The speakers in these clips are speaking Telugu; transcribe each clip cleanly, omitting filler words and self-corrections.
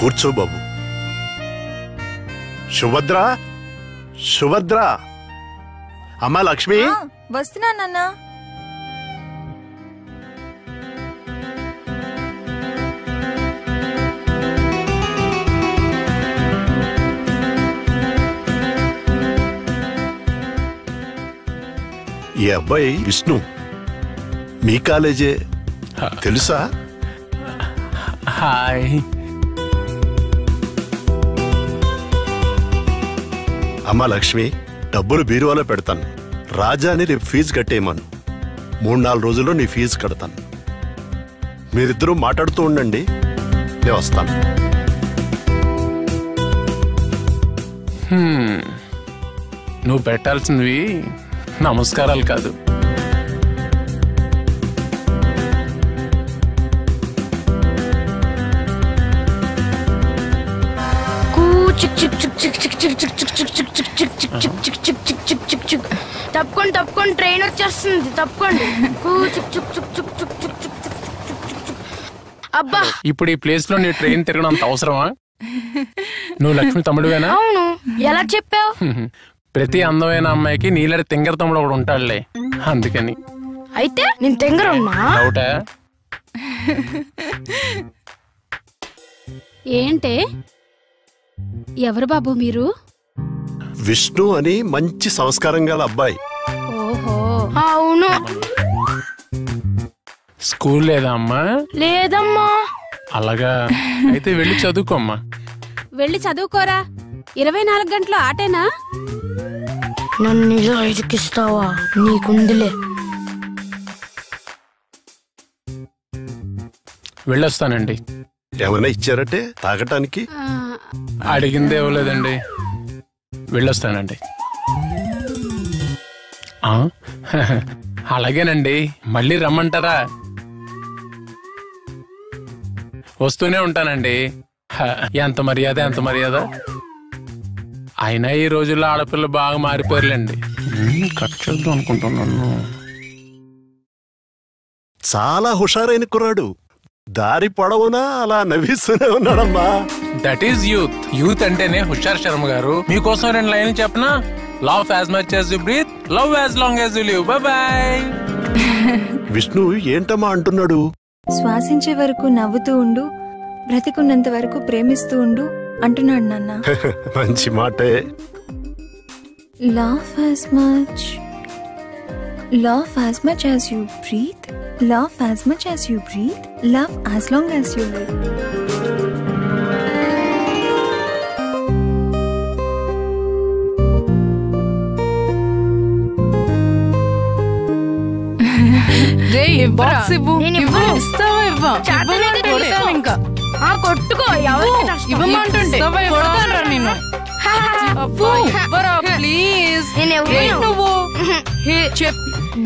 కూర్చో బాబు. సుభద్ర, సుభద్ర, అమ్మా లక్ష్మి. వస్తున్నా నాన్న. ఈ అబ్బాయి విష్ణు, మీ కాలేజే, తెలుసా? హాయ్. అమ్మా లక్ష్మి, డబ్బులు బీరువాలో పెడతాను. రాజాని రేపు ఫీజు కట్టేయమను. 3-4 రోజుల్లో నీ ఫీజు కడతాను. మీరిద్దరూ మాట్లాడుతూ ఉండండి, నేను వస్తాను. నువ్వు పెట్టాల్సినవి నమస్కారాలు కాదు, తప్పుకోండి తప్పుకోండి, ట్రైన్ వచ్చేస్తుంది, తప్పుకోండి. అబ్బా, ఇప్పుడు ఈ ప్లేస్ లో నీ ట్రైన్ తిరగనంత అవసరమా? నువ్వు లక్ష్మి తమ్ముడువేనా? అవును. ఎలా చెప్పావు? ప్రతి అందమైన అమ్మాయికి నీళ్ళ తింగర తమ్ముడు ఒకడు ఉంటాడులే, అందుకని. అయితే నేను తింగరున్నా? డౌటా? ఏంటే, ఎవరు బాబు మీరు? విష్ణు అని మంచి సంస్కారం గల అబ్బాయి. ఓహో, అవును. స్కూల్ లేదా అమ్మా? లేదమ్మా. అలాగా, అయితే వెళ్ళి చదువుకోమ్మా. వెళ్ళి చదువుకోరా. 24 గంటలు ఆటేనా? నన్ను ఇలా ఇరికిస్తావా? నీకుందిలే. వెళ్ళొస్తానండి. ఏమైనా ఇచ్చారటే తాగటానికి? అడిగిందే ఇవ్వలేదండి. వెళ్ళొస్తానండి. అలాగేనండి, మళ్ళీ రమ్మంటారా? వస్తూనే ఉంటానండి. ఎంత మర్యాద, ఎంత మర్యాద. అయినా ఈ రోజుల్లో ఆడపిల్లలు బాగా మారిపోయారులేండి. కట్ చేద్దాం అనుకుంటున్నాను. చాలా హుషారైన కుర్రాడు. దారి పొడవునా అలా నవ్విస్తూనే ఉన్నాడమ్మా. That is youth. యూత్ అంటేనే హుషార్ శర్మ గారు. మీకోసం 2 లైన్లు చెప్పనా? Love as much as you breathe, love as long as you live. Bye bye. Vishnu ఏంటమ్మా అంటున్నాడు? శ్వాసించే వరకు నవ్వుతూ ఉండు, బ్రతికున్నంత వరకు ప్రేమిస్తూ ఉండు అంటున్నాడు నాన్న. మంచి మాటే. Love as much as you breathe, love as much as you breathe, love as long as you live. కొట్టుకో,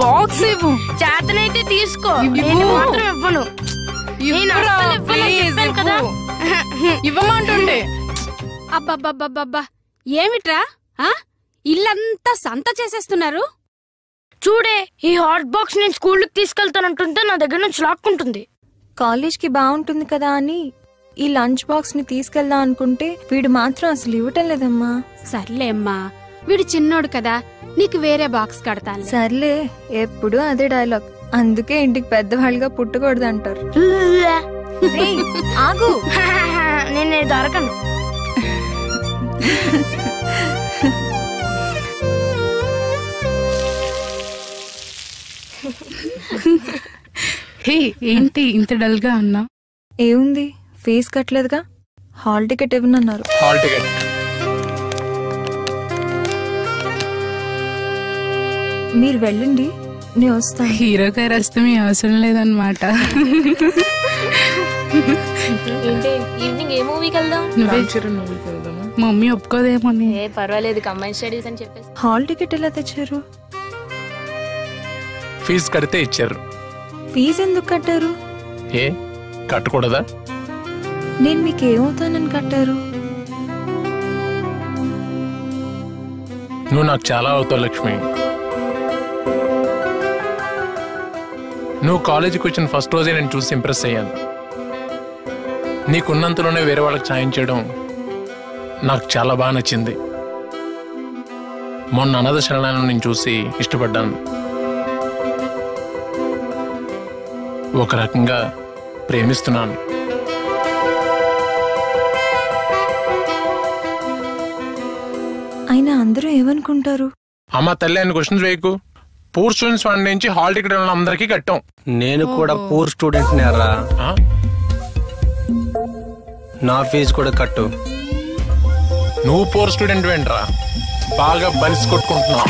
బాక్స్ ఇవ్వు. చేతనైతే తీసుకో, నేను మాత్రం ఇవ్వను. ఇవ్వమంటుండే. అబ్బబ్బబ్బబ్బబ్బా, ఏమిట్రా ఇల్లంతా సంత చేసేస్తున్నారు? చూడే, ఈ హాట్ బాక్స్ నేను స్కూల్కి తీసుకెళ్తానంటుంటే నా దగ్గర నుంచి లాక్కుంటుంది. కాలేజ్కి బాగుంటుంది కదా అని ఈ లంచ్ బాక్స్ ని తీసుకెళ్దాం అనుకుంటే వీడు మాత్రం అసలు ఇవ్వటం లేదమ్మా. సర్లే అమ్మా, వీడు చిన్నోడు కదా, నీకు వేరే బాక్స్ కడతాను. సర్లే, ఎప్పుడు అదే డైలాగ్. అందుకే ఇంటికి పెద్దవాళ్ళుగా పుట్టకూడదు అంటారు. ఆగు, నేను దొరకను. ఏంటి ఇంత డల్ గా ఉన్నా? ఏముంది, ఫీజు కట్టలేదుగా, హాల్ టికెట్ ఇవ్వనన్నారు. Hall ticket? మీరు వెళ్ళండి, నేను వస్తాను. హీరో గారు వస్తే మీ అవసరం లేదన్నమాట. ఈవినింగ్ ఏ మూవీకి వెళ్దాం? మమ్మీ ఒప్పుకోదేమో. పర్వాలేదు, కంబైన్ స్టడీస్ అని చెప్పేసి. హాల్ టికెట్ ఎలా తెచ్చారు? ఫీజు కడితే ఇచ్చారు. ఫీజు ఎందుకు కట్టారు? ఏ కట్టకూడదా? నేను మీకు ఏమవుతానని కట్టారు? నువ్వు నాకు చాలా అవుతావు లక్ష్మి. నువ్వు కాలేజీకి వచ్చిన ఫస్ట్ రోజే నేను చూసి ఇంప్రెస్ అయ్యాను. నీకున్నంతలోనే వేరే వాళ్ళకి సాయం చేయడం నాకు చాలా బాగా నచ్చింది. మొన్న అనాథ శరణాలను నేను చూసి ఇష్టపడ్డాను. ఒక రకంగా ప్రేమిస్తున్నాను. అయినా అందరూ ఏమనుకుంటారు? అమ్మ తల్లి అని క్వశ్చన్స్ వేయకు. పూర్ స్టూడెంట్స్ ఫండ్ నుంచి హాల్ టికెట్ అందరికీ కట్టాం. నేను కూడా పూర్ స్టూడెంట్ నేరా, నా ఫీజు కూడా కట్టు. నువ్వు పూర్ స్టూడెంట్ ఏంట్రా? బాగా బలిసి కొట్టుకుంటున్నావు.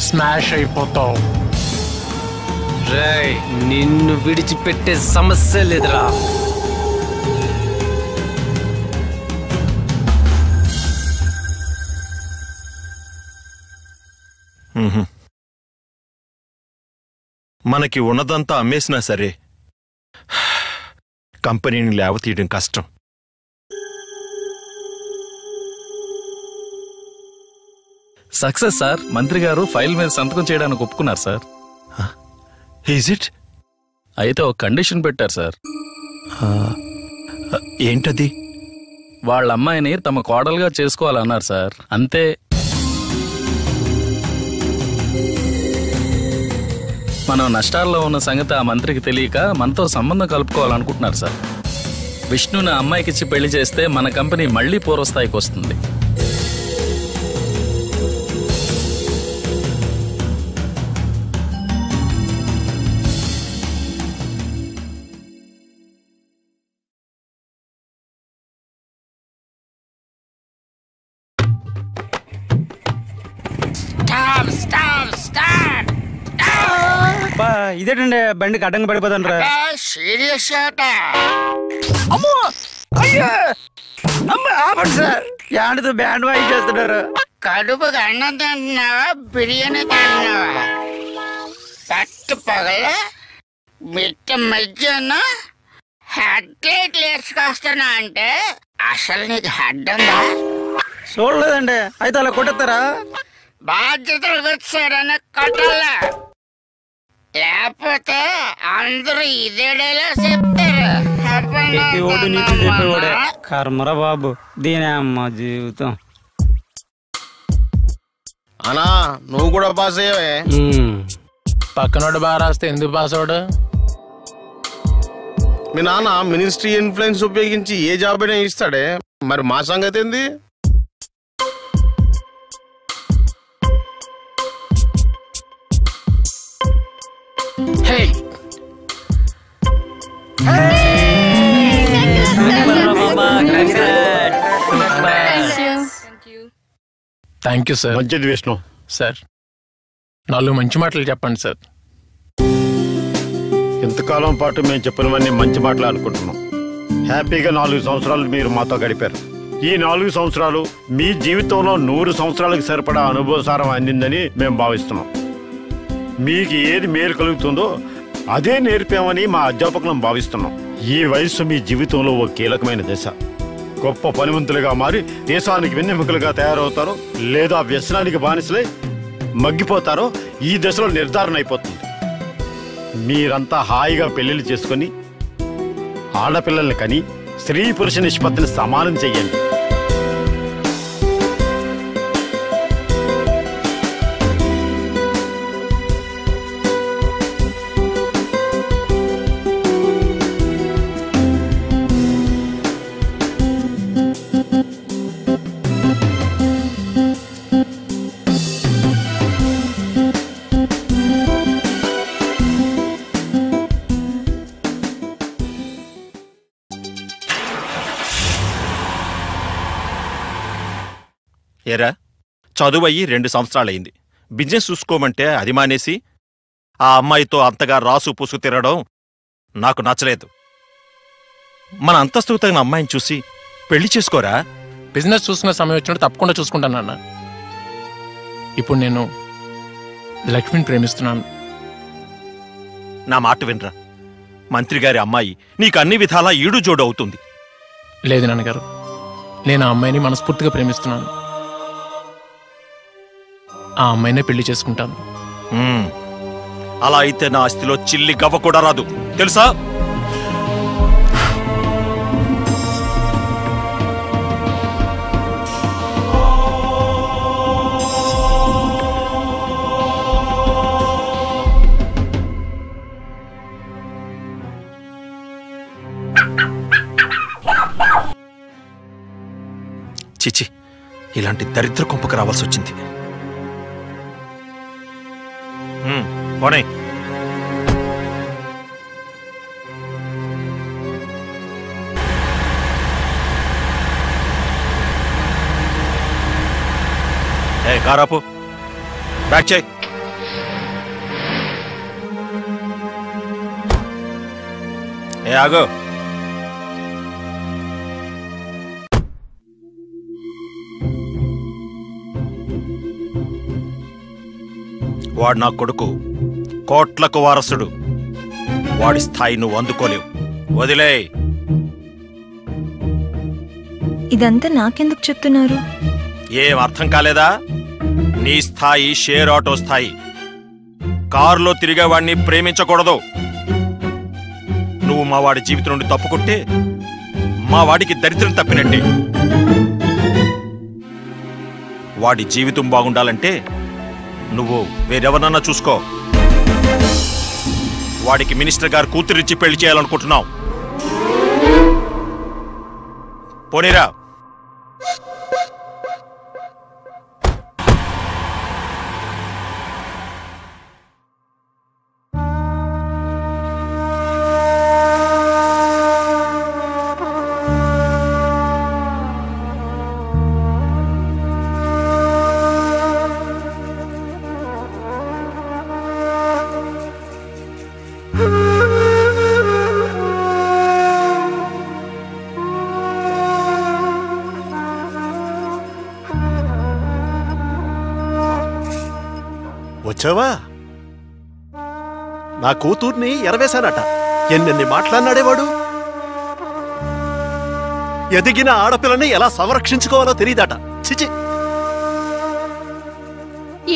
స్మాష్ అయిపోతావు. రేయ్, నిన్ను విడిచిపెట్టే సమస్య లేదురా. మనకి ఉన్నదంతా అమ్మేసినా సరే కంపెనీని లేవతీయడం కష్టం. Success sir. మంత్రి గారు ఫైల్ మీద సంతకం చేయడానికి ఒప్పుకున్నారు సార్. Is it? అయితే ఒక కండిషన్ పెట్టారు సార్. ఏంటది? వాళ్ళ అమ్మాయిని తమ కోడలుగా చేసుకోవాలన్నారు సార్. అంతే. మనం నష్టాల్లో ఉన్న సంగతి ఆ మంత్రికి తెలియక మనతో సంబంధం కలుపుకోవాలనుకుంటున్నారు సార్. విష్ణుని ఆ అమ్మాయికిచ్చి పెళ్లి చేస్తే మన కంపెనీ మళ్లీ పూర్వస్థాయికి వస్తుంది. ఇదేటండి బండికి అడ్డంగా పడిపోతాను. సీరియస్ యాండ్తో బ్యాండ్ వాయి చేస్తున్నారు. కడుపుకి అన్నం తింటున్నావా, బిర్యానీ తింటున్నావా? పట్టు పగల మిట్ట మధ్యాహ్నం హెడ్ లైట్లు వేసుకొస్తున్నా అంటే అసలు నీకు హెడ్ ఉందా? చూడలేదండి. అయితే అలా కొట్టేస్తారా? బాధ్యతలు వచ్చారని కొట్టాలా, లేకపోతే అందరూ ఇదే డైలాగ్ చెప్తారు. చెప్పేవాడు నీకు చెప్పేవాడే. కర్మరా బాబు, దీనే అమ్మ జీవితం. అనా నువ్వు కూడా పాస్ అయ్యావే. పక్కనోడు బాగా రాస్తే ఎందుకు పాస్ అవడు? మీ నాన్న మినిస్ట్రీ ఇన్ఫ్లుయెన్స్ ఉపయోగించి ఏ జాబ్ అయినా ఇస్తాడే. మరి మా సంగతి ఏంది? Thank you sir. మంచిది విష్ణు. సార్ 4 మంచి మాటలు చెప్పండి సార్. ఇంతకాలం పాటు మేము చెప్పినవన్నీ మంచి మాటలు అనుకుంటున్నాం. హ్యాపీగా 4 సంవత్సరాలు మీరు మాతో గడిపారు. ఈ 4 సంవత్సరాలు మీ జీవితంలో 100 సంవత్సరాలకు సరిపడా అనుభవసారం అందిందని మేము భావిస్తున్నాం. మీకు ఏది మేలు కలుగుతుందో అదే నేర్పామని మా అధ్యాపకులను భావిస్తున్నాం. ఈ వయస్సు మీ జీవితంలో ఓ కీలకమైన దశ. గొప్ప పనివంతులుగా మారి దేశానికి వెన్నెముకలుగా తయారవుతారో లేదా వ్యసనానికి బానిసలై మగ్గిపోతారో ఈ దశలో నిర్ధారణ అయిపోతుంది. మీరంతా హాయిగా పెళ్లిళ్ళు చేసుకుని ఆడపిల్లల్ని కని స్త్రీ పురుష నిష్పత్తిని సమానం చెయ్యండి. ఏరా, చదువు అయ్యి 2 సంవత్సరాలయ్యింది. బిజినెస్ చూసుకోమంటే అది మానేసి ఆ అమ్మాయితో అంతగా రాసు పూసుకు తిరగడం నాకు నచ్చలేదు. మన అంతస్తుకు తగిన అమ్మాయిని చూసి పెళ్లి చేసుకోరా. బిజినెస్ చూసుకునే సమయం వచ్చినట్టు తప్పకుండా చూసుకుంటానన్న. ఇప్పుడు నేను లక్ష్మిని ప్రేమిస్తున్నాను. నా మాట వినరా, మంత్రి గారి అమ్మాయి నీకు అన్ని విధాలా ఈడు జోడు అవుతుంది. లేదు నాన్నగారు, నేను ఆ అమ్మాయిని మనస్ఫూర్తిగా ప్రేమిస్తున్నాను. ఆ అమ్మాయినే పెళ్లి చేసుకుంటాను. అలా అయితే నా ఆస్తిలో చిల్లి గవ్వ కూడా రాదు, తెలుసా? చిచి, ఇలాంటి దరిద్ర కొంపకు రావాల్సి వచ్చింది. పోనీ కారాపు, బ్యాక్ చేయి. ఆగో, వాడు నా కొడుకు, కోట్లకు వారసుడు. వాడి స్థాయి నువ్వు అందుకోలేవు, వదిలే. ఇదంతా నాకెందుకు చెప్తున్నారు? ఏం అర్థం కాలేదా? నీ స్థాయి షేర్ ఆటో స్థాయి. కారులో తిరిగేవాడిని ప్రేమించకూడదు. నువ్వు మా వాడి జీవితం నుండి తప్పుకుంటే మా వాడికి దరిద్రం తప్పినట్టే. వాడి జీవితం బాగుండాలంటే నువ్వు వేరెవరన్నా చూసుకో. వాడికి మినిస్టర్ గారు కూతురిచ్చి పెళ్లి చేయాలనుకుంటున్నావు. పోనీరా. వచ్చావా? నా కూతుర్ని ఎరవేశానట. ఎన్నెన్ని మాట్లాడినాడేవాడు. ఎదిగిన ఆడపిల్లని ఎలా సంరక్షించుకోవాలో తెలియదట. చిచి,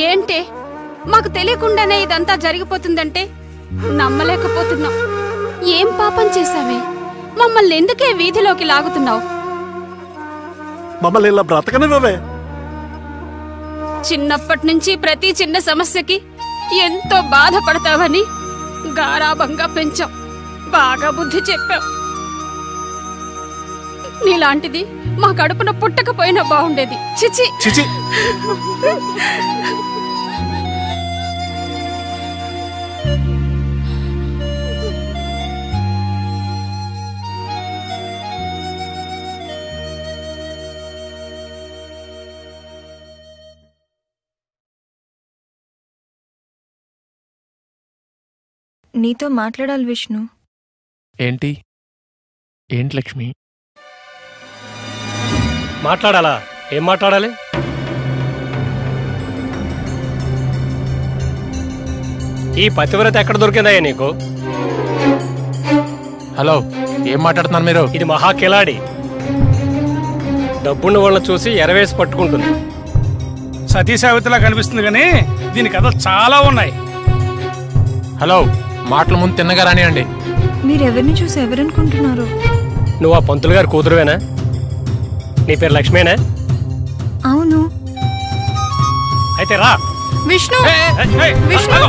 ఏంటే మాకు తెలియకుండానే ఇదంతా జరిగిపోతుందంటే నమ్మలేకపోతున్నాం. ఏం పాపం చేశావే? మమ్మల్ని ఎందుకే వీధిలోకి లాగుతున్నావు? మమ్మల్ని ఇలా బ్రతకనివ్వవే. చిన్నప్పటి నుంచి ప్రతి చిన్న సమస్యకి ఎంతో బాధపడతావని గారాబంగా పెంచాం. బాగా బుద్ధి చెప్పావు. నీలాంటిది మా కడుపున పుట్టకపోయినా బాగుండేది. చిచి చిచి. నీతో మాట్లాడాలి విష్ణు. ఏంటి ఏంటి లక్ష్మి? మాట్లాడాలా? ఏం మాట్లాడాలి? ఈ పతివ్రత ఎక్కడ దొరికిందయ్యా నీకు? హలో, ఏం మాట్లాడుతున్నారు మీరు? ఇది మహా కిలాడి. డబ్బున్న వాళ్ళని చూసి ఎరవేసి పట్టుకుంటుంది. సతీ సావిత్రిలా కనిపిస్తుంది కానీ దీని కథలు చాలా ఉన్నాయి. హలో, మాటల ముందు తిన్నగా రానియండి. మీరెవరిని చూసి ఎవరనుకుంటున్నారు? నువ్వు ఆ పంతులు గారి కూతురువేనా? నీ పేరు లక్ష్మేనా? అవును. అయితే రా. విష్ణు, విష్ణు